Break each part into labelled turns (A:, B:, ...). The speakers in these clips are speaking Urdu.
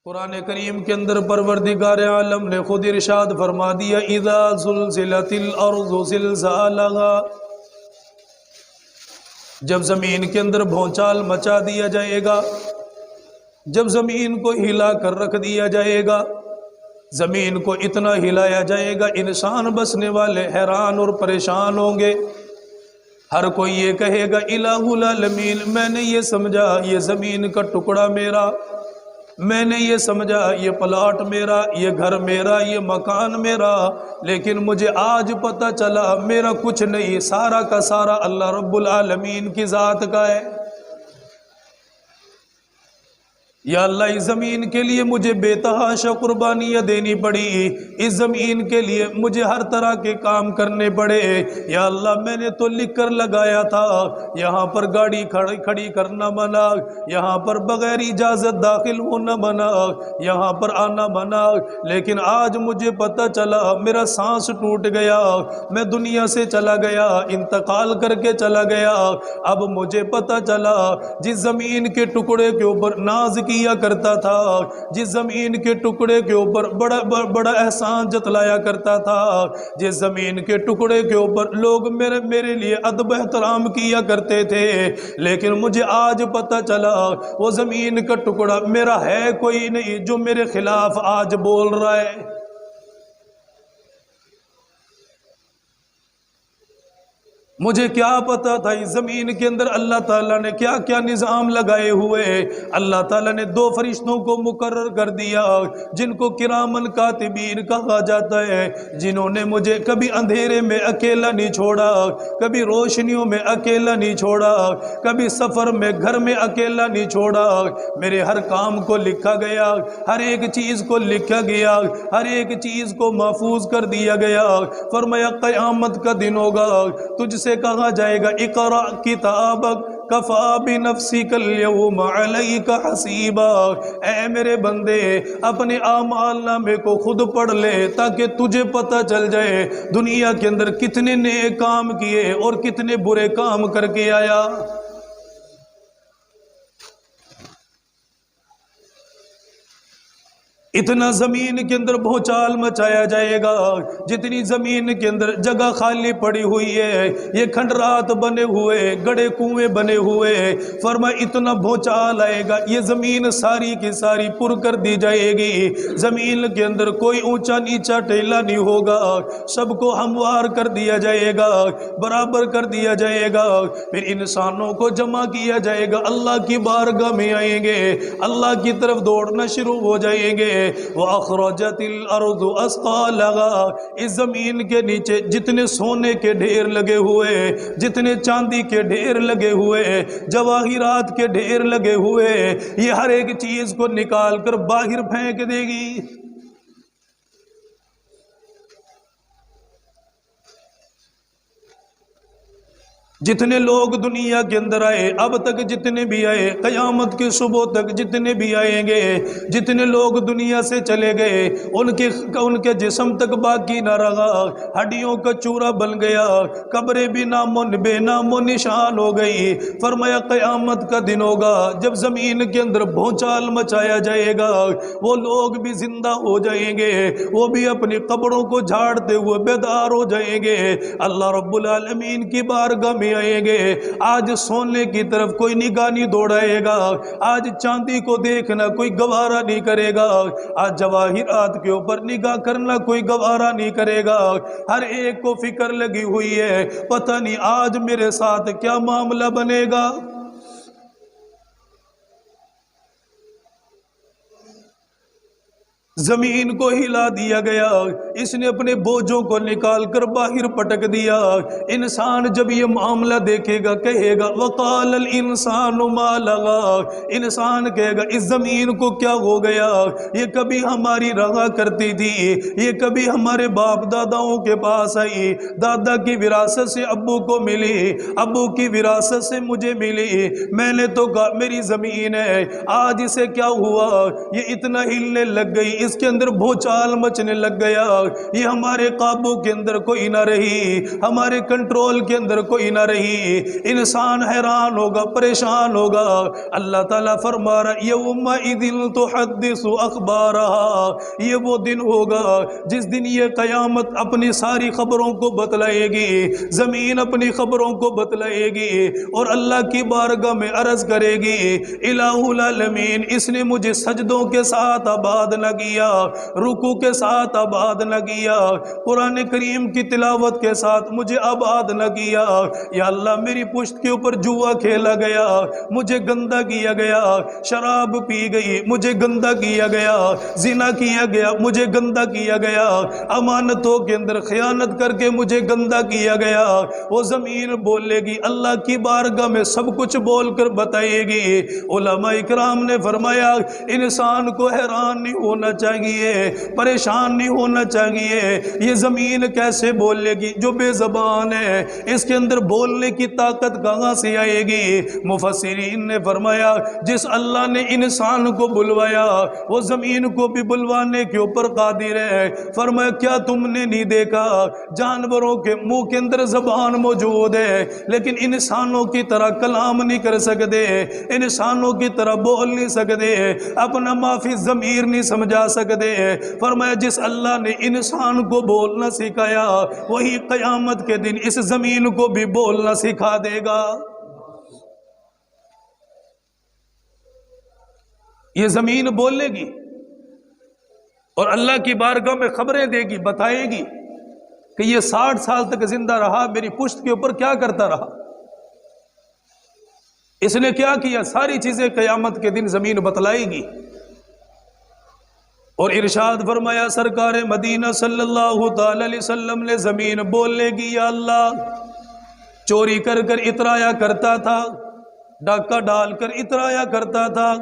A: قرآن کریم کے اندر پروردگار عالم نے خود ارشاد فرما دیا اذا زلزلت الارض زلزالہا، جب زمین کے اندر بھونچال مچا دیا جائے گا، جب زمین کو ہلا کر رکھ دیا جائے گا، زمین کو اتنا ہلایا جائے گا انسان بسنے والے حیران اور پریشان ہوں گے۔ ہر کوئی یہ کہے گا الہ العالمین، میں نے یہ سمجھا یہ زمین کا ٹکڑا میرا، میں نے یہ سمجھا یہ پلاٹ میرا، یہ گھر میرا، یہ مکان میرا، لیکن مجھے آج پتہ چلا میرا کچھ نہیں، سارا کا سارا اللہ رب العالمین کی ذات کا ہے۔ یا اللہ اس زمین کے لیے مجھے بے تحاشا قربانیاں دینی پڑی، اس زمین کے لیے مجھے ہر طرح کے کام کرنے پڑے۔ یا اللہ میں نے تو لکھ کر لگایا تھا یہاں پر گاڑی کھڑی کرنا منع، یہاں پر بغیر اجازت داخل ہونا منع، یہاں پر آنا منع، لیکن آج مجھے پتہ چلا میرا سانس ٹوٹ گیا، میں دنیا سے چلا گیا، انتقال کر کے چلا گیا۔ اب مجھے پتہ چلا جس زمین کے ٹکڑے کے اوپر ناز کیا کرتا تھا، جس زمین کے ٹکڑے کے اوپر بڑا احسان جتلایا کرتا تھا، جس زمین کے ٹکڑے کے اوپر لوگ میرے لیے ادب احترام کیا کرتے تھے، لیکن مجھے آج پتہ چلا وہ زمین کا ٹکڑا میرا ہے کوئی نہیں جو میرے خلاف آج بول رہا ہے۔ مجھے کیا پتا تھا اس زمین کے اندر اللہ تعالیٰ نے کیا کیا نظام لگائے ہوئے۔ اللہ تعالیٰ نے دو فرشتوں کو مقرر کر دیا جن کو کرامن کاتبین کہا جاتا ہے، جنہوں نے مجھے کبھی اندھیرے میں اکیلا نہیں چھوڑا، کبھی روشنیوں میں اکیلا نہیں چھوڑا، کبھی سفر میں گھر میں اکیلا نہیں چھوڑا۔ میرے ہر کام کو لکھا گیا، ہر ایک چیز کو لکھا گیا، ہر ایک چیز کو محفوظ کر دیا گیا۔ فرمایا قیامت کا دن ہوگا، تجھ سے کہا جائے گا اقرأ کتابک کفا بنفسک اليوم علیک حسیبا، اے میرے بندے اپنے اعمال نامے کو خود پڑھ لے تاکہ تجھے پتہ چل جائے دنیا کے اندر کتنے نیک کام کیے اور کتنے برے کام کر کے آیا۔ اتنا زمین کے اندر بھونچال مچایا جائے گا، جتنی زمین کے اندر جگہ خالی پڑی ہوئی ہے، یہ کھنڈرات بنے ہوئے، گڑے کنویں بنے ہوئے، فرمایا اتنا بھونچال آئے گا یہ زمین ساری کی ساری پر کر دی جائے گی۔ زمین کے اندر کوئی اونچا نیچا ٹیلا نہیں ہوگا، سب کو ہموار کر دیا جائے گا، برابر کر دیا جائے گا۔ پھر انسانوں کو جمع کیا جائے گا، اللہ کی بارگاہ میں آئیں گے، اللہ کی طرف دوڑنا شروع ہو جائیں گے۔ وَأَخْرَجَتِ الْأَرْضُ أَثْقَالَهَا، اس زمین کے نیچے جتنے سونے کے ڈھیر لگے ہوئے، جتنے چاندی کے ڈھیر لگے ہوئے، جواہرات کے ڈھیر لگے ہوئے، یہ ہر ایک چیز کو نکال کر باہر پھینک دے گی۔ جتنے لوگ دنیا کے اندر آئے، اب تک جتنے بھی آئے، قیامت کے صبح تک جتنے بھی آئیں گے، جتنے لوگ دنیا سے چلے گئے ان کے جسم تک باقی نہ رہا، ہڈیوں کا چورا بن گیا، قبریں بھی بے نام و نشان ہو گئی۔ فرمایا قیامت کا دن ہوگا جب زمین کے اندر بھونچال مچایا جائے گا، وہ لوگ بھی زندہ ہو جائیں گے، وہ بھی اپنی قبروں کو جھاڑتے ہوئے بیدار ہو جائیں گے، اللہ رب العالمین کی بارگاہ میں آئیں گے۔ آج سونے کی طرف کوئی نگاہ نہیں دوڑائے گا، آج چاندی کو دیکھنا کوئی گوارا نہیں کرے گا، آج جواہرات کے اوپر نگاہ کرنا کوئی گوارا نہیں کرے گا۔ ہر ایک کو فکر لگی ہوئی ہے، پتہ نہیں آج میرے ساتھ کیا معاملہ بنے گا۔ زمین کو ہلا دیا گیا، اس نے اپنے بوجھوں کو نکال کر باہر پٹک دیا۔ انسان جب یہ معاملہ دیکھے گا کہے گا وقال الانسان ما لغا، انسان کہے گا اس زمین کو کیا ہو گیا، یہ کبھی ہماری رہا کرتی تھی، یہ کبھی ہمارے باپ داداؤں کے پاس آئی، دادا کی وراثت سے ابو کو ملی، ابو کی وراثت سے مجھے ملی، میں نے تو کہا میری زمین ہے، آج اسے کیا ہوا، یہ اتنا ہلنے لگ گئی، اس کے اندر بھونچال مچنے لگ گیا، یہ ہمارے قابو کے اندر کوئی نہ رہی، ہمارے کنٹرول کے اندر کوئی نہ رہی، انسان حیران ہوگا، پریشان ہوگا۔ اللہ تعالیٰ فرما رہا یومئذ تحدث اخبارها، یہ وہ دن ہوگا جس دن یہ قیامت اپنی ساری خبروں کو بتلائے گی، زمین اپنی خبروں کو بتلائے گی اور اللہ کی بارگاہ میں عرض کرے گی الہ العالمین، اس نے مجھے سجدوں کے ساتھ آباد نہ کیا، رکوع کے ساتھ آباد نہ کیا، قرآن کریم کی تلاوت کے ساتھ مجھے آباد نہ کیا، یا اللہ میری پشت کے اوپر جوا کھیلا گیا، مجھے گندا کیا گیا، شراب پی گئی مجھے گندا کیا گیا، زنا کیا گیا مجھے گندا کیا گیا، امانتوں کے اندر خیانت کر کے مجھے گندا کیا گیا۔ وہ زمین بولے گی، اللہ کی بارگاہ میں سب کچھ بول کر بتائے گی۔ علماء اکرام نے فرمایا انسان کو حیران نہیں ہونا چاہیے، پریشان نہیں ہونا چاہیے، یہ زمین کیسے بولے گی جو بے زبان ہے، اس کے اندر بولنے کی طاقت کہاں سے آئے گی؟ مفسرین نے فرمایا جس اللہ نے انسان کو بلوایا وہ زمین کو بھی بلوانے کے اوپر قادر ہے۔ فرمایا کیا تم نے نہیں دیکھا جانوروں کے منہ کے اندر زبان موجود ہے لیکن انسانوں کی طرح کلام نہیں کر سکتے، انسانوں کی طرح بول نہیں سکتے، اپنا معافی ضمیر نہیں سمجھا سکتے۔ فرمایا جس اللہ نے انسان کو بولنا سکھایا وہی قیامت کے دن اس زمین کو بھی بولنا سکھا دے گا۔ یہ زمین بولے گی اور اللہ کی بارگاہ میں خبریں دے گی، بتائے گی کہ یہ 60 سال تک زندہ رہا، میری پشت کے اوپر کیا کرتا رہا، اس نے کیا کیا، ساری چیزیں قیامت کے دن زمین بتلائے گی۔ اور ارشاد فرمایا سرکار مدینہ صلی اللہ تعالی علیہ وسلم نے زمین بولنے گی یا اللہ چوری کر کر اترایا کرتا تھا، ڈاکہ ڈال کر اترایا کرتا تھا،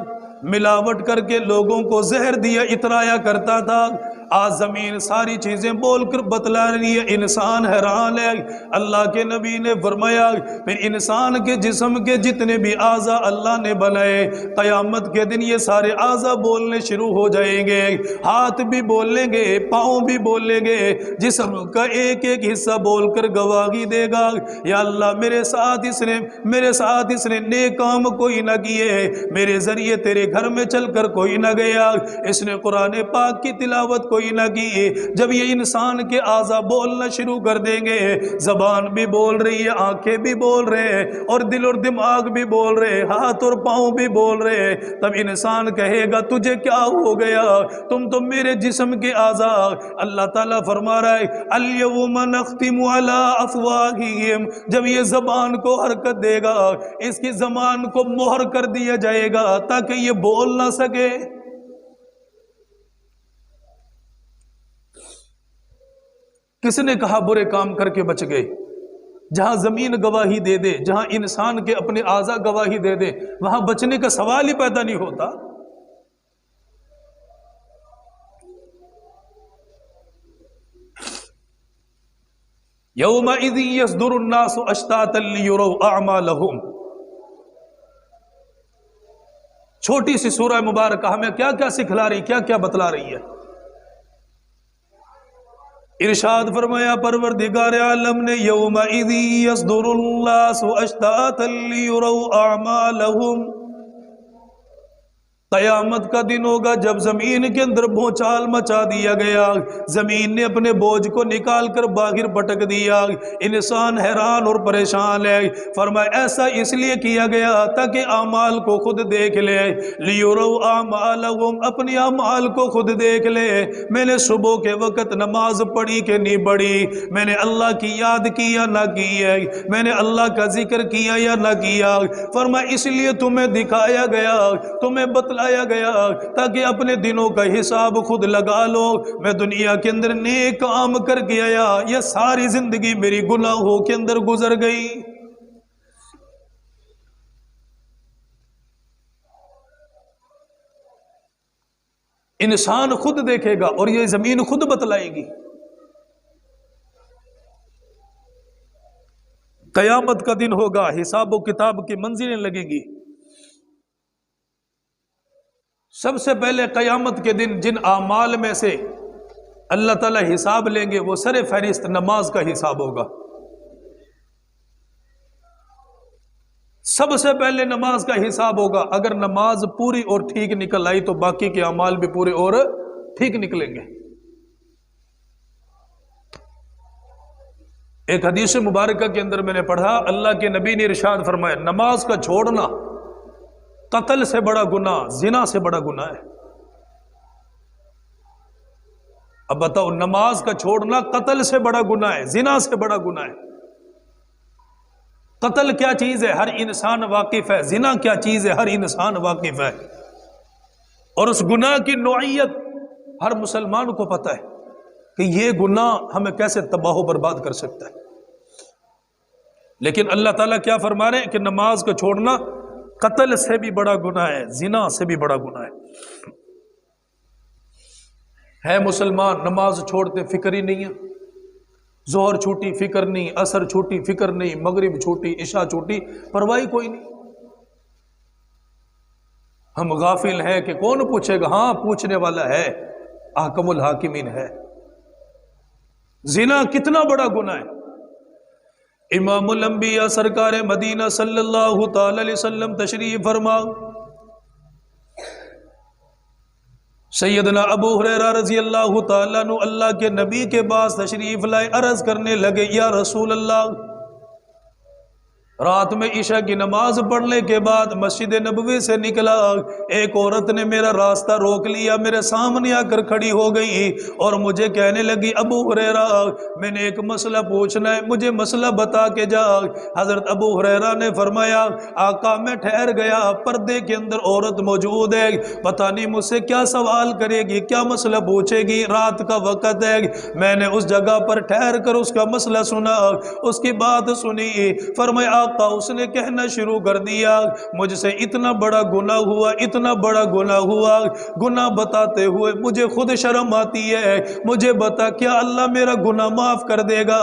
A: ملاوٹ کر کے لوگوں کو زہر دیا اترایا کرتا تھا، آج زمین ساری چیزیں بول کر بتلا رہی ہے، انسان حیران ہے۔ اللہ کے نبی نے فرمایا پھر انسان کے جسم کے جتنے بھی اعضاء اللہ نے بنائے قیامت کے دن یہ سارے اعضاء بولنے شروع ہو جائیں گے، ہاتھ بھی بولیں گے، پاؤں بھی بولیں گے، جسم کا ایک ایک حصہ بول کر گواہی دے گا یا اللہ میرے ساتھ اس نے نیک کام کوئی نہ کیے، میرے ذریعے تیرے گھر میں چل کر کوئی نہ گیا، اس نے قرآن پاک کی تلاوت کوئی نہ کی۔ جب یہ انسان کے اعضاء بولنا شروع کر دیں گے، زبان بھی بول رہی ہے، آنکھیں بھی بول رہے ہیں اور دل اور دماغ بھی بول رہے، ہاتھ اور پاؤں بھی بول رہے، تب انسان کہے گا تجھے کیا ہو گیا، تم تو میرے جسم کے اعضاء۔ اللہ تعالیٰ فرما رہا ہے الیوم نختم علی افواہہم، جب یہ زبان کو حرکت دے گا اس کی زبان کو مہر کر دیا جائے گا تاکہ یہ بول نہ سکے۔ کس نے کہا برے کام کر کے بچ گئے؟ جہاں زمین گواہی دے دے، جہاں انسان کے اپنے اعضاء گواہی دے دے وہاں بچنے کا سوال ہی پیدا نہیں ہوتا۔ یومئذ یصدر الناس اشتاتا لیروا اعمالہم۔ چھوٹی سی سورہ مبارکہ ہمیں کیا کیا سکھلا رہی، کیا کیا بتلا رہی ہے۔ ارشاد فرمایا پروردگار عالم نے یومئذ یصدر الناس اشتاتا لیروا اعمالہم، قیامت کا دن ہوگا جب زمین کے اندر بھونچال مچا دیا گیا، زمین نے اپنے بوجھ کو نکال کر باہر پٹک دیا، انسان حیران اور پریشان ہے۔ فرمایا ایسا اس لیے کیا گیا تاکہ اعمال کو خود دیکھ لے، لیروا اعمالہم، اپنے اعمال کو خود دیکھ لے، میں نے صبح کے وقت نماز پڑھی کہ نہیں پڑھی، میں نے اللہ کی یاد کی یا نہ کی ہے، میں نے اللہ کا ذکر کیا یا نہ کیا۔ فرمایا اس لیے تمہیں دکھایا گیا، تمہیں بتلایا گیا تاکہ اپنے دنوں کا حساب خود لگا لو، میں دنیا کے اندر نیک کام کر کے آیا یا ساری زندگی میری گناہوں کے اندر گزر گئی۔ انسان خود دیکھے گا اور یہ زمین خود بتلائے گی۔ قیامت کا دن ہوگا، حساب و کتاب کی منزلیں لگیں گی۔ سب سے پہلے قیامت کے دن جن اعمال میں سے اللہ تعالیٰ حساب لیں گے، وہ سر فہرست نماز کا حساب ہوگا۔ سب سے پہلے نماز کا حساب ہوگا۔ اگر نماز پوری اور ٹھیک نکل آئی تو باقی کے اعمال بھی پورے اور ٹھیک نکلیں گے۔ ایک حدیث مبارکہ کے اندر میں نے پڑھا، اللہ کے نبی نے ارشاد فرمایا، نماز کا چھوڑنا قتل سے بڑا گناہ، زنا سے بڑا گناہ ہے۔ اب بتاؤ، نماز کا چھوڑنا قتل سے بڑا گناہ ہے، زنا سے بڑا گناہ ہے۔ قتل کیا چیز ہے ہر انسان واقف ہے، زنا کیا چیز ہے ہر انسان واقف ہے، اور اس گناہ کی نوعیت ہر مسلمان کو پتہ ہے کہ یہ گناہ ہمیں کیسے تباہ و برباد کر سکتا ہے۔ لیکن اللہ تعالیٰ کیا فرما رہے ہیں کہ نماز کو چھوڑنا قتل سے بھی بڑا گناہ ہے، زنا سے بھی بڑا گناہ ہے۔ مسلمان نماز چھوڑتے فکر ہی نہیں ہے، ظہر چھوٹی فکر نہیں، عصر چھوٹی فکر نہیں، مغرب چھوٹی، عشاء چھوٹی، پرواہ کوئی نہیں۔ ہم غافل ہیں کہ کون پوچھے گا، ہاں پوچھنے والا ہے، احکم الحاکمین ہے۔ زنا کتنا بڑا گناہ ہے۔ امام الانبیاء سرکار مدینہ صلی اللہ تعالی علیہ وسلم تشریف فرما، سیدنا ابو ہریرہ رضی اللہ تعالیٰ عنہ اللہ کے نبی کے پاس تشریف لائے، عرض کرنے لگے، یا رسول اللہ، رات میں عشاء کی نماز پڑھنے کے بعد مسجد نبوی سے نکلا، ایک عورت نے میرا راستہ روک لیا، میرے سامنے آ کر کھڑی ہو گئی اور مجھے کہنے لگی، ابو ہریرہ میں نے ایک مسئلہ پوچھنا ہے، مجھے مسئلہ بتا کے جا۔ حضرت ابو ہریرہ نے فرمایا، آقا میں ٹھہر گیا، پردے کے اندر عورت موجود ہے، پتہ نہیں مجھ سے کیا سوال کرے گی، کیا مسئلہ پوچھے گی، رات کا وقت ہے۔ میں نے اس جگہ پر ٹھہر کر اس کا مسئلہ سنا، اس کی بات سنی۔ فرمایا آقا اس نے کہنا شروع کر دیا، مجھ سے اتنا بڑا گناہ ہوا، اتنا بڑا گناہ ہوا، گناہ بتاتے ہوئے مجھے خود شرم آتی ہے، مجھے بتا کیا اللہ میرا گناہ معاف کر دے گا؟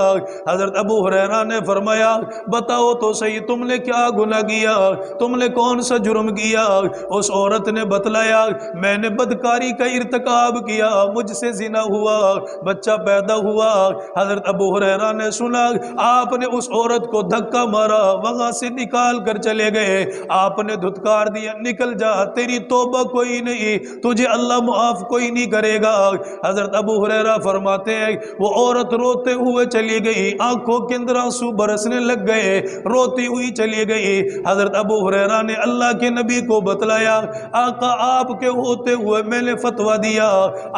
A: حضرت ابو ہریرہ نے فرمایا، بتاؤ تو صحیح تم نے کیا گناہ کیا، تم نے کون سا جرم کیا؟ اس عورت نے بتلایا، میں نے بدکاری کا ارتکاب کیا، مجھ سے زنا ہوا، بچہ پیدا ہوا۔ حضرت ابو ہریرہ نے سنا، آپ نے اس عورت کو دھکا مارا، وہاں سے نکال کر چلے گئے، آپ نے دھتکار دیا، نکل جا، تیری توبہ کوئی نہیں، تجھے اللہ معاف کوئی نہیں کرے گا۔ حضرت ابو ہریرہ فرماتے ہیں، وہ عورت روتے ہوئے چلی گئی، آنکھوں کے اندر آنسو برسنے لگ گئے، روتی ہوئی چلی گئی۔ حضرت ابو ہریرہ نے اللہ کے نبی کو بتلایا، آقا آپ کے ہوتے ہوئے میں نے فتویٰ دیا،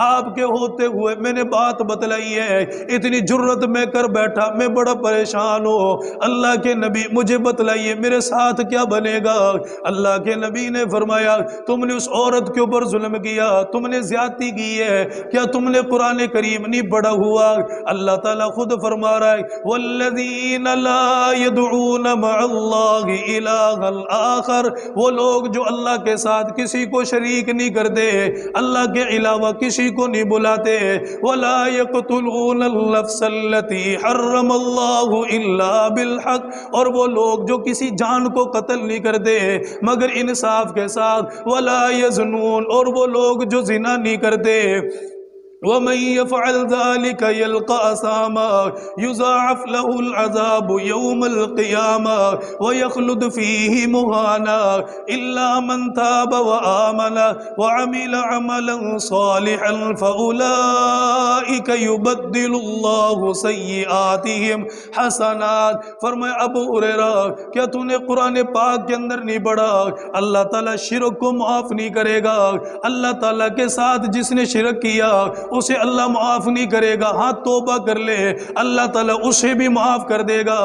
A: آپ کے ہوتے ہوئے میں نے بات بتلائی ہے، اتنی جرت میں کر بیٹھا، میں بڑا پریشان ہوں، اللہ کے نبی مجھے بتلائیے میرے ساتھ کیا بنے گا؟ اللہ کے نبی نے فرمایا، تم نے اس عورت کے اوپر ظلم کیا، تم نے زیادتی کی ہے، کیا تم نے قرآن کریم نہیں پڑھا ہوا؟ اللہ تعالیٰ خود فرما رہا ہے، والذین لا يدعون مع اللہ الہا آخر، وہ لوگ جو اللہ کے ساتھ کسی کو شریک نہیں کرتے، اللہ کے علاوہ کسی کو نہیں بلاتے، ولا يقتلون النفس التي حرم اللہ الا بالحق، اور وہ لوگ جو کسی جان کو قتل نہیں کرتے مگر انصاف کے ساتھ، ولا یزنون، اور وہ لوگ جو زنا نہیں کرتے، وَمَن يَفْعَلْ ذَلِكَ يَلْقَ أَثَامًا يُضَاعَفْ لَهُ الْعَذَابُ يَوْمَ الْقِيَامَةِ وَيَخْلُدْ فِيهِ مُهَانًا إِلَّا مَنْ تَابَ وَآمَنَ وَعَمِلَ عَمَلًا صَالِحًا فَأُولَئِكَ يُبَدِّلُ اللَّهُ سَيِّئَاتِهِمْ حَسَنَاتٍ۔ فرمایا ابو ہریرہ، کیا تو نے قرآن پاک کے اندر نہیں پڑھا؟ اللہ تعالیٰ شرک کو معاف نہیں کرے گا، اللہ تعالیٰ کے ساتھ جس نے شرک کیا اسے اللہ معاف نہیں کرے گا، ہاں توبہ کر لے اللہ تعالیٰ اسے بھی معاف کر دے گا،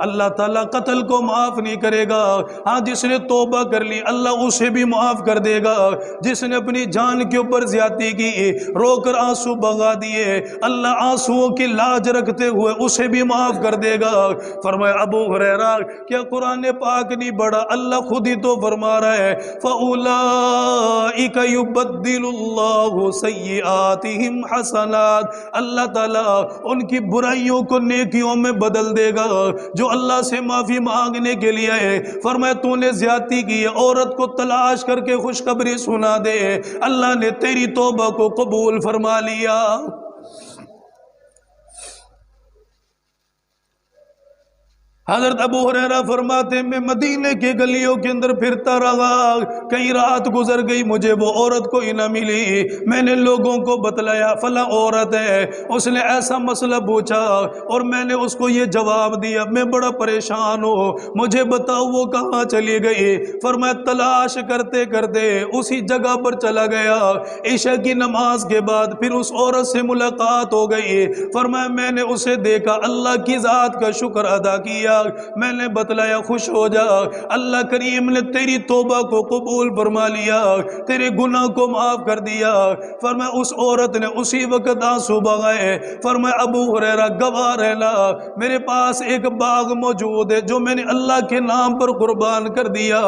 A: اللہ تعالیٰ قتل کو معاف نہیں کرے گا، ہاں جس نے توبہ کر لی اللہ اسے بھی معاف کر دے گا، جس نے اپنی جان کے اوپر زیادتی کی، رو کر آنسو بہا دیے، اللہ آنسوؤں کی لاج رکھتے ہوئے اسے بھی معاف کر دے گا۔ فرمایا ابو ہریرہ، کیا قرآن پاک نہیں پڑھا؟ اللہ خود ہی تو فرما رہا ہے، فَأُولَئِكَ يُبَدِّلُ اللَّهُ سَيِّئَاتِهِمْ حَسَنَاتٍ، اللہ تعالیٰ ان کی برائیوں کو نیکیوں میں بدل دے گا۔ جو اللہ سے معافی مانگنے کے لیے ہے، فرمایا تو نے زیادتی کی ہے، عورت کو تلاش کر کے خوشخبری سنا دے، اللہ نے تیری توبہ کو قبول فرما لیا۔ حضرت ابو ہریرہ فرماتے میں مدینے کے گلیوں کے اندر پھرتا رہا، کئی رات گزر گئی، مجھے وہ عورت کوئی نہ ملی۔ میں نے لوگوں کو بتلایا فلاں عورت ہے، اس نے ایسا مسئلہ پوچھا اور میں نے اس کو یہ جواب دیا، میں بڑا پریشان ہوں، مجھے بتاؤ وہ کہاں چلی گئی؟ فرمایا تلاش کرتے کرتے اسی جگہ پر چلا گیا، عشاء کی نماز کے بعد پھر اس عورت سے ملاقات ہو گئی۔ فرمایا میں نے اسے دیکھا، اللہ کی ذات کا شکر ادا کیا، میں نے بتلایا خوش ہو جا، اللہ کریم نے تیری توبہ کو قبول فرما لیا، تیرے گناہ کو معاف کر دیا۔ فرمایا اس عورت نے اسی وقت آنسو بہائے۔ فرمایا ابو ہریرہ گواہ رہنا، میرے پاس ایک باغ موجود ہے جو میں نے اللہ کے نام پر قربان کر دیا،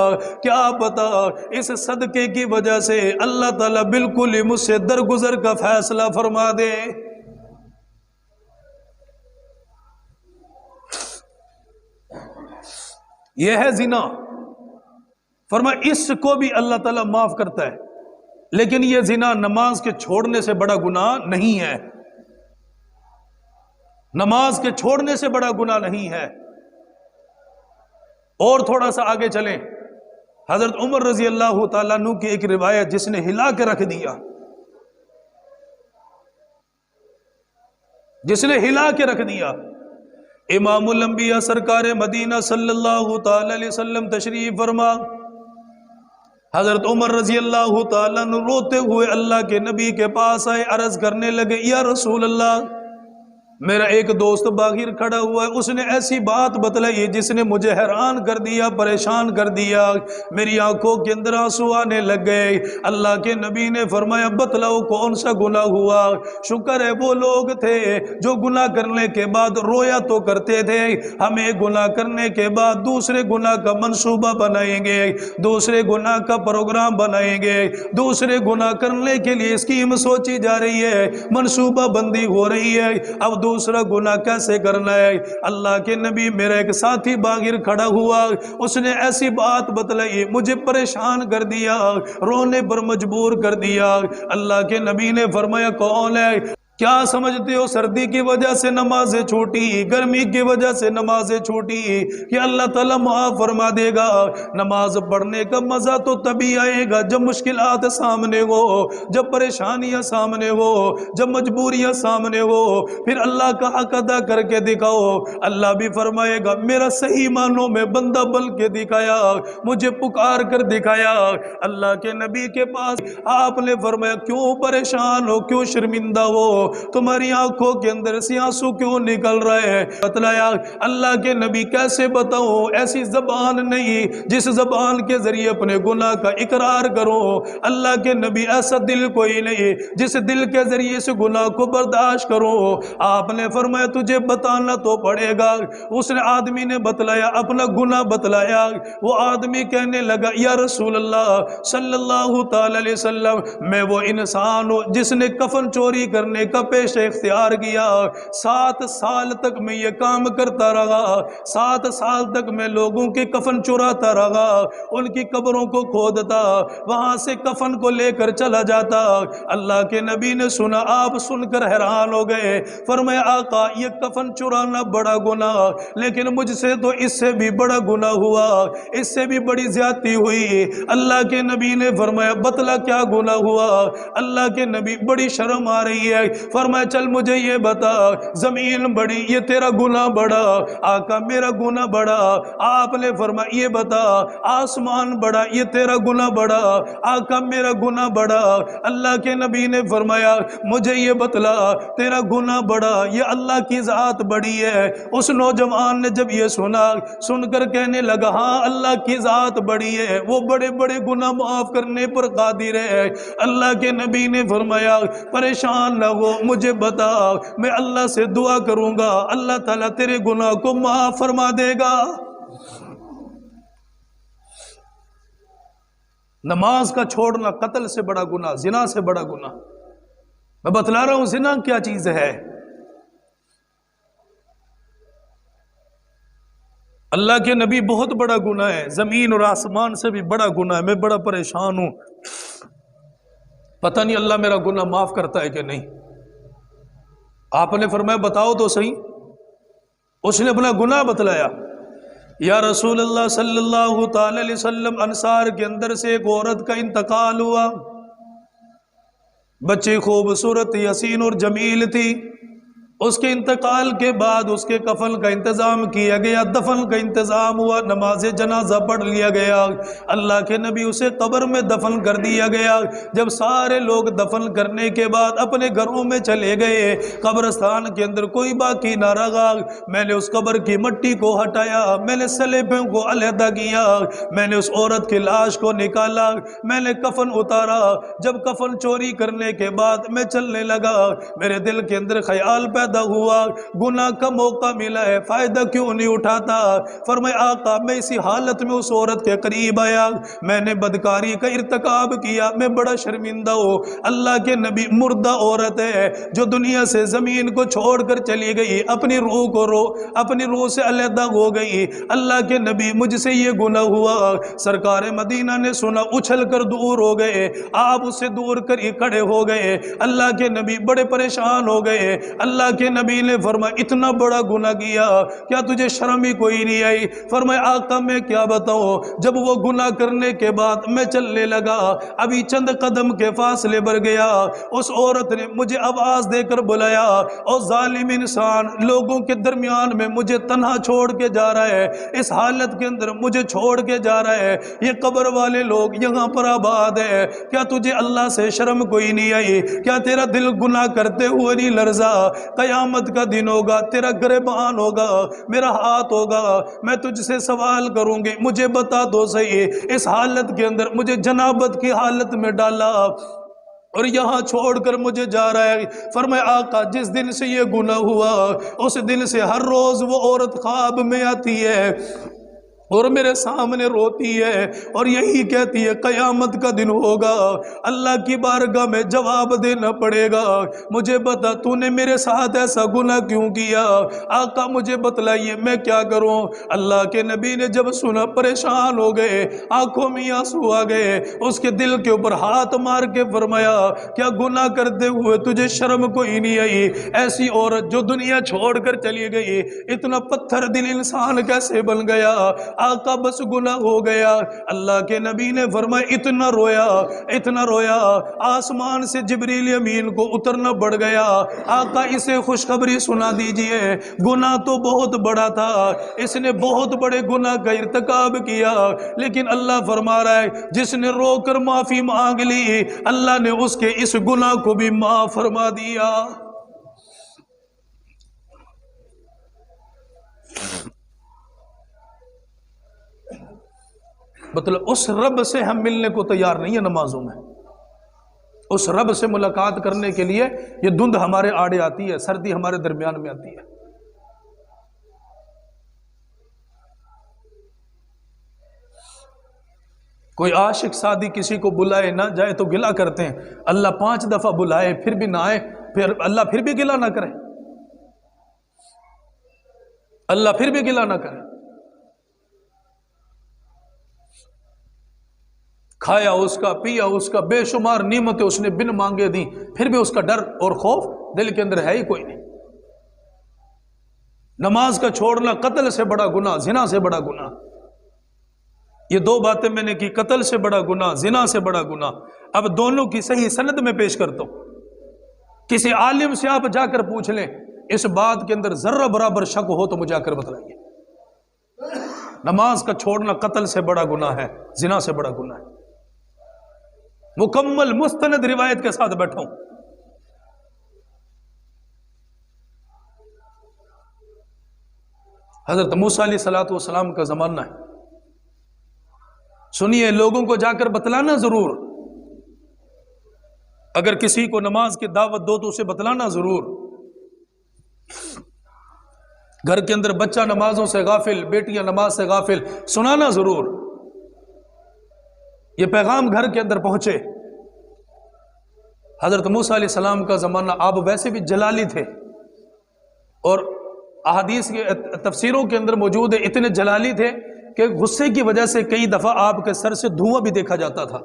A: کیا پتا اس صدقے کی وجہ سے اللہ تعالیٰ بالکل ہی مجھ سے درگزر کا فیصلہ فرما دے۔ یہ ہے زنا۔ فرمایا اس کو بھی اللہ تعالیٰ معاف کرتا ہے، لیکن یہ زنا نماز کے چھوڑنے سے بڑا گناہ نہیں ہے، نماز کے چھوڑنے سے بڑا گناہ نہیں ہے۔ اور تھوڑا سا آگے چلیں، حضرت عمر رضی اللہ تعالیٰ عنہ کی ایک روایت جس نے ہلا کے رکھ دیا، جس نے ہلا کے رکھ دیا۔ امام الانبیاء سرکار مدینہ صلی اللہ تعالی علیہ وسلم تشریف فرما، حضرت عمر رضی اللہ تعالیٰ عنہ روتے ہوئے اللہ کے نبی کے پاس آئے، عرض کرنے لگے یا رسول اللہ، میرا ایک دوست باہر کھڑا ہوا ہے، اس نے ایسی بات بتلائی جس نے مجھے حیران کر دیا، پریشان کر دیا، میری آنکھوں کے اندر آنسو آنے لگ گئے۔ اللہ کے نبی نے فرمایا بتلاؤ کون سا گناہ ہوا؟ شکر ہے وہ لوگ تھے جو گناہ کرنے کے بعد رویا تو کرتے تھے، ہمیں گناہ کرنے کے بعد دوسرے گناہ کا منصوبہ بنائیں گے، دوسرے گناہ کا پروگرام بنائیں گے، دوسرے گناہ کرنے کے لیے اسکیم سوچی جا رہی ہے، منصوبہ بندی ہو رہی ہے، اب دوسرا گناہ کیسے کرنا ہے؟ اللہ کے نبی، میرا ایک ساتھی باہر کھڑا ہوا، اس نے ایسی بات بتلائی، مجھے پریشان کر دیا، رونے پر مجبور کر دیا۔ اللہ کے نبی نے فرمایا کون ہے؟ کیا سمجھتے ہو سردی کی وجہ سے نمازیں چھوٹی، گرمی کی وجہ سے نمازیں چھوٹی کہ اللہ تعالیٰ معاف فرما دے گا؟ نماز پڑھنے کا مزہ تو تبھی آئے گا جب مشکلات سامنے ہو، جب پریشانیاں سامنے ہو، جب مجبوریاں سامنے ہو، پھر اللہ کا حق ادا کر کے دکھاؤ، اللہ بھی فرمائے گا میرا صحیح معنوں میں بندہ بن کے دکھایا، مجھے پکار کر دکھایا۔ اللہ کے نبی کے پاس آپ نے فرمایا کیوں پریشان ہو، کیوں شرمندہ ہو، تمہاری آنکھوں کے اندر سے آنسو کیوں نکل رہے ہیں؟ بتلایا اللہ کے نبی کیسے بتاؤں، ایسی زبان نہیں جس زبان کے ذریعے اپنے گناہ کا اقرار کروں، اللہ کے نبی ایسا دل کوئی نہیں جس دل کے ذریعے سے گناہ کو برداشت کروں۔ آپ نے فرمایا تجھے بتانا تو پڑے گا۔ اس نے آدمی نے بتلایا، اپنا گناہ بتلایا، وہ آدمی کہنے لگا یا رسول اللہ صلی اللہ تعالی علیہ وسلم، میں وہ انسان ہوں جس نے کفن چوری کرنے کا پیشہ اختیار کیا، 7 سال تک میں یہ کام کرتا رہا، 7 سال تک میں لوگوں کے کفن چراتا رہا، ان کی قبروں کو کھودتا، وہاں سے کفن کو لے کر چلا جاتا۔ اللہ کے نبی نے سنا، آپ سن کر حیران ہو گئے، فرمایا آقا یہ کفن چرانا بڑا گناہ، لیکن مجھ سے تو اس سے بھی بڑا گناہ ہوا، اس سے بھی بڑی زیادتی ہوئی۔ اللہ کے نبی نے فرمایا بتلا کیا گناہ ہوا؟ اللہ کے نبی بڑی شرم آ رہی ہے، فرمایا چل مجھے یہ بتا، زمین بڑی یہ تیرا گناہ بڑا؟ آقا میرا گناہ بڑا۔ آپ نے فرمایا یہ بتا، آسمان بڑا یہ تیرا گناہ بڑا؟ آقا میرا گناہ بڑا۔ اللہ کے نبی نے فرمایا مجھے یہ بتلا، تیرا گناہ بڑا یہ اللہ کی ذات بڑی ہے؟ اس نوجوان نے جب یہ سنا، سن کر کہنے لگا ہاں اللہ کی ذات بڑی ہے، وہ بڑے بڑے گناہ معاف کرنے پر قادر ہے۔ اللہ کے نبی نے فرمایا پریشان نہ ہو، مجھے بتا، میں اللہ سے دعا کروں گا، اللہ تعالیٰ تیرے گناہ کو معاف فرما دے گا۔ نماز کا چھوڑنا قتل سے بڑا گناہ، زنا سے بڑا گناہ۔ میں بتلا رہا ہوں زنا کیا چیز ہے۔ اللہ کے نبی بہت بڑا گناہ ہے، زمین اور آسمان سے بھی بڑا گناہ ہے، میں بڑا پریشان ہوں، پتہ نہیں اللہ میرا گناہ معاف کرتا ہے کہ نہیں۔ آپ نے فرمایا بتاؤ تو صحیح۔ اس نے اپنا گناہ بتلایا، یا رسول اللہ صلی اللہ تعالی علیہ وسلم، انصار کے اندر سے ایک عورت کا انتقال ہوا، بچی خوبصورت، حسین اور جمیل تھی۔ اس کے انتقال کے بعد اس کے کفن کا انتظام کیا گیا، دفن کا انتظام ہوا، نماز جنازہ پڑھ لیا گیا، اللہ کے نبی اسے قبر میں دفن کر دیا گیا۔ جب سارے لوگ دفن کرنے کے بعد اپنے گھروں میں چلے گئے، قبرستان کے اندر کوئی باقی نہ رہا۔ میں نے اس قبر کی مٹی کو ہٹایا، میں نے سلیبوں کو علیحدہ کیا، میں نے اس عورت کی لاش کو نکالا، میں نے کفن اتارا۔ جب کفن چوری کرنے کے بعد میں چلنے لگا، میرے دل کے اندر خیال پیدا ہوا، گناہ کا موقع ملا ہے، فائدہ کیوں نہیں اٹھاتا؟ فرمایا آقا میں اسی حالت میں اس عورت کے قریب آیا، میں نے بدکاری کا ارتکاب کیا، میں بڑا شرمندہ ہوں۔ اللہ کے نبی، مردہ عورت ہے جو دنیا سے زمین کو چھوڑ کر چلی گئی، اپنی روح سے علیحدہ ہو گئی۔ اللہ کے نبی مجھ سے یہ گناہ ہوا۔ سرکار مدینہ نے سنا، اچھل کر دور ہو گئے، آپ اس سے دور کر ہی کھڑے ہو گئے۔ اللہ کے نبی بڑے پریشان ہو گئے۔ اللہ کے نبی نے فرمایا اتنا بڑا گناہ کیا، کیا تجھے شرم ہی کوئی نہیں آئی؟ فرمایا آقا میں کیا بتاؤں، جب وہ گناہ کرنے کے بعد میں چلنے لگا، ابھی چند قدم کے فاصلے پر گیا، اس عورت نے مجھے آواز دے کر بلایا، اور ظالم انسان لوگوں کے درمیان میں مجھے تنہا چھوڑ کے جا رہا ہے، اس حالت کے اندر مجھے چھوڑ کے جا رہا ہے، یہ قبر والے لوگ یہاں پر آباد ہے، کیا تجھے اللہ سے شرم کوئی نہیں آئی؟ کیا تیرا دل گناہ کرتے ہوئے نہیں لرزا؟ قیامت کا دن ہوگا، تیرا گریبان ہوگا، میرا ہاتھ ہوگا، میں تجھ سے سوال کروں گی، مجھے بتا دو صحیح، اس حالت کے اندر مجھے جنابت کی حالت میں ڈالا اور یہاں چھوڑ کر مجھے جا رہا ہے۔ فرمایا آقا جس دن سے یہ گناہ ہوا، اس دن سے ہر روز وہ عورت خواب میں آتی ہے اور میرے سامنے روتی ہے اور یہی کہتی ہے قیامت کا دن ہوگا، اللہ کی بارگاہ میں جواب دینا پڑے گا، مجھے بتا تو نے میرے ساتھ ایسا گناہ کیوں کیا؟ آقا مجھے بتلائیے میں کیا کروں؟ اللہ کے نبی نے جب سنا پریشان ہو گئے، آنکھوں میں آنسو آ گئے، اس کے دل کے اوپر ہاتھ مار کے فرمایا کیا گناہ کرتے ہوئے تجھے شرم کوئی نہیں آئی؟ ایسی عورت جو دنیا چھوڑ کر چلی گئی، اتنا پتھر دل انسان کیسے بن گیا؟ آقا بس گناہ ہو گیا۔ اللہ کے نبی نے فرمایا اتنا رویا، آسمان سے جبریل امین کو اترنا پڑ گیا، آقا اسے خوشخبری سنا دیجئے، گناہ تو بہت بڑا تھا، اس نے بہت بڑے گناہ کا ارتکاب کیا، لیکن اللہ فرما رہا ہے جس نے رو کر معافی مانگ لی، اللہ نے اس کے اس گناہ کو بھی معاف فرما دیا۔ مطلب اس رب سے ہم ملنے کو تیار نہیں ہیں نمازوں میں، اس رب سے ملاقات کرنے کے لیے یہ دھند ہمارے آڑے آتی ہے، سردی ہمارے درمیان میں آتی ہے۔ کوئی عاشق سادی کسی کو بلائے نہ جائے تو گلہ کرتے ہیں، اللہ 5 دفعہ بلائے پھر بھی نہ آئے، پھر اللہ پھر بھی گلہ نہ کرے، اللہ پھر بھی گلہ نہ کرے۔ کھایا اس کا، پیا اس کا، بے شمار نعمتیں اس نے بن مانگے دی، پھر بھی اس کا ڈر اور خوف دل کے اندر ہے ہی کوئی نہیں۔ نماز کا چھوڑنا قتل سے بڑا گناہ، زنا سے بڑا گناہ، یہ 2 باتیں میں نے کی، قتل سے بڑا گناہ، زنا سے بڑا گناہ۔ اب دونوں کی صحیح سند میں پیش کرتا ہوں، کسی عالم سے آپ جا کر پوچھ لیں اس بات کے اندر ذرہ برابر شک ہو تو مجھے آ کر بتلائیے، نماز کا چھوڑنا قتل سے بڑا گناہ ہے، زنا سے بڑا گناہ ہے، مکمل مستند روایت کے ساتھ بیٹھا ہوں۔ حضرت موسیٰ علیہ السلام کا زمانہ ہے، سنیے، لوگوں کو جا کر بتلانا ضرور، اگر کسی کو نماز کی دعوت دو تو اسے بتلانا ضرور۔ گھر کے اندر بچہ نمازوں سے غافل، بیٹیاں نماز سے غافل، سنانا ضرور، یہ پیغام گھر کے اندر پہنچے۔ حضرت موسیٰ علیہ السلام کا زمانہ، آپ ویسے بھی جلالی تھے، اور احادیث کے تفسیروں کے اندر موجود ہے، اتنے جلالی تھے کہ غصے کی وجہ سے کئی دفعہ آپ کے سر سے دھواں بھی دیکھا جاتا تھا،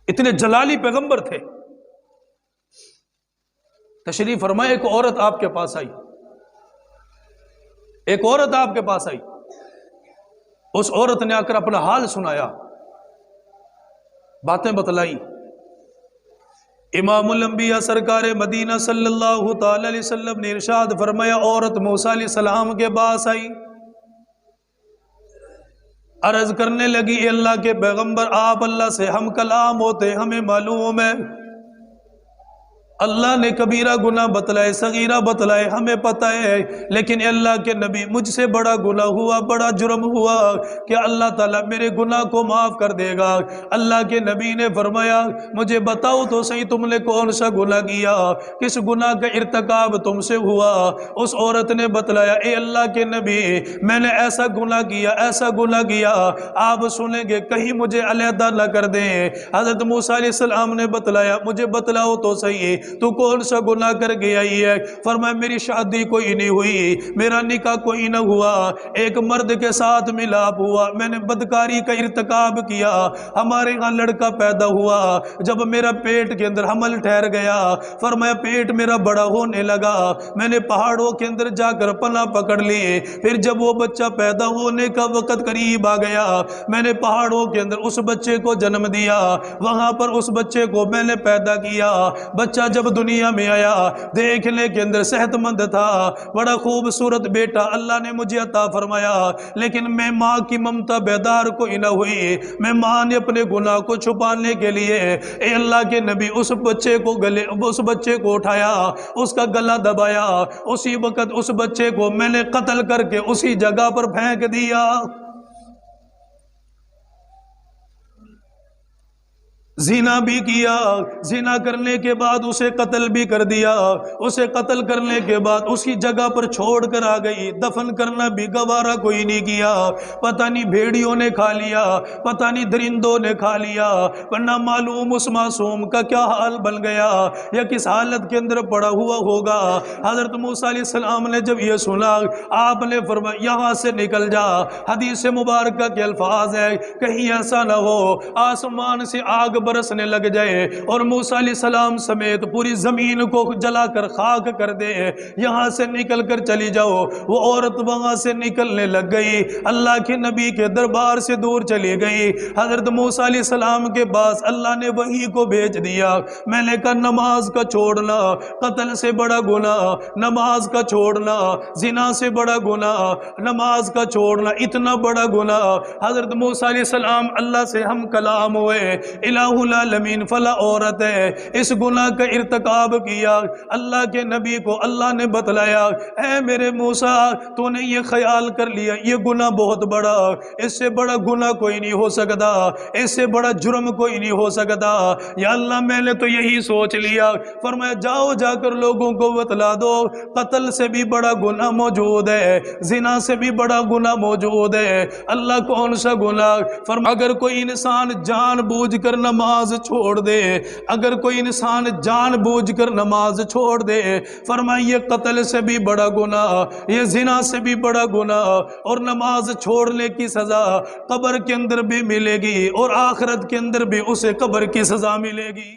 A: اتنے جلالی پیغمبر تھے۔ تشریف فرمائے، ایک عورت آپ کے پاس آئی، ایک عورت آپ کے پاس آئی، اس عورت نے آ کر اپنا حال سنایا، باتیں بتلائی۔ امام الانبیاء سرکار مدینہ صلی اللہ تعالی علیہ وسلم نے ارشاد فرمایا، عورت موسیٰ علیہ السلام کے پاس آئی، عرض کرنے لگی، اے اللہ کے پیغمبر، آپ اللہ سے ہم کلام ہوتے، ہمیں معلوم ہے اللہ نے کبیرہ گناہ بتلائے، صغیرہ بتلائے، ہمیں پتہ ہے، لیکن اللہ کے نبی مجھ سے بڑا گناہ ہوا، بڑا جرم ہوا کہ اللہ تعالیٰ میرے گناہ کو معاف کر دے گا۔ اللہ کے نبی نے فرمایا، مجھے بتاؤ تو صحیح تم نے کون سا گناہ کیا، کس گناہ کا ارتکاب تم سے ہوا؟ اس عورت نے بتلایا، اے اللہ کے نبی، میں نے ایسا گناہ کیا، ایسا گناہ کیا، آپ سنیں گے کہیں مجھے علیحدہ نہ کر دیں۔ حضرت موسیٰ علیہ السلام نے بتلایا، مجھے بتلاؤ تو صحیح تو کون سا گناہ کر گیا ہی ہے؟ فرمایا، میری شادی کوئی نہیں ہوئی، میرا نکاح کوئی نہ ہوا، ایک مرد کے ساتھ ملاپ ہوا، میں نے بدکاری کا ارتکاب کیا، ہمارے ہاں لڑکا پیدا ہوا، جب میرا پیٹ کے اندر حمل ٹھہر گیا، فرمایا پیٹ میرا بڑا ہونے لگا، میں نے پہاڑوں کے اندر جا کر پناہ پکڑ لی، پھر جب وہ بچہ پیدا ہونے کا وقت قریب آ گیا، میں نے پہاڑوں کے اندر اس بچے کو جنم دیا، وہاں پر اس بچے کو میں نے پیدا کیا، بچہ جب دنیا میں آیا دیکھنے کے اندر صحت مند تھا، بڑا خوبصورت بیٹا اللہ نے مجھے عطا فرمایا، لیکن میں ماں کی ممتا بیدار کوئی نہ ہوئی، میں ماں نے اپنے گناہ کو چھپانے کے لیے اے اللہ کے نبی اس بچے کو اٹھایا، اس کا گلا دبایا، اسی وقت اس بچے کو میں نے قتل کر کے اسی جگہ پر پھینک دیا۔ زنا بھی کیا، زنا کرنے کے بعد اسے قتل بھی کر دیا، اسے قتل کرنے کے بعد اسی جگہ پر چھوڑ کر آ گئی، دفن کرنا بھی گوارا کوئی نہیں کیا، پتہ نہیں بھیڑیوں نے کھا لیا، پتہ نہیں درندوں نے کھا لیا، ورنہ معلوم اس معصوم کا کیا حال بن گیا یا کس حالت کے اندر پڑا ہوا ہوگا۔ حضرت موسیٰ علیہ السلام نے جب یہ سنا، آپ نے فرمایا یہاں سے نکل جا، حدیث مبارکہ کے الفاظ ہے، کہیں ایسا نہ ہو آسمان سے آگ برسنے لگ جائے اور موسیٰ علیہ السلام سمیت پوری زمین کو جلا کر خاک کر دے، یہاں سے نکل کر چلی جاؤ۔ وہ عورت وہاں سے نکلنے لگ گئی، اللہ کے نبی کے دربار سے دور چلی گئی، حضرت موسیٰ علیہ السلام کے پاس اللہ نے وحی کو بھیج دیا، میں نے کہا نماز کا چھوڑنا قتل سے بڑا گناہ، نماز کا چھوڑنا زنا سے بڑا گناہ، نماز کا چھوڑنا اتنا بڑا گناہ۔ حضرت موسیٰ علیہ السلام اللہ سے ہم کلام ہوئے، الہ العالمین فلا عورت ہے، اس گناہ کا ارتکاب کیا، اللہ کے نبی کو اللہ نے بتلایا، اے میرے موسیٰ تو نے یہ خیال کر لیا یہ گناہ بہت بڑا، اس سے بڑا گناہ کوئی نہیں ہو سکتا، اس سے بڑا جرم کوئی نہیں ہو سکتا، یا اللہ میں نے تو یہی سوچ لیا۔ فرمایا جاؤ جا کر لوگوں کو بتلا دو قتل سے بھی بڑا گناہ موجود ہے، زنا سے بھی بڑا گناہ موجود ہے۔ اللہ کون سا گناہ؟ فرمایا اگر کوئی انسان جان بوجھ کر نماز چھوڑ دے، اگر کوئی انسان جان بوجھ کر نماز چھوڑ دے، فرمایا یہ قتل سے بھی بڑا گناہ، یہ زنا سے بھی بڑا گناہ، اور نماز چھوڑنے کی سزا قبر کے اندر بھی ملے گی اور آخرت کے اندر بھی اسے قبر کی سزا ملے گی۔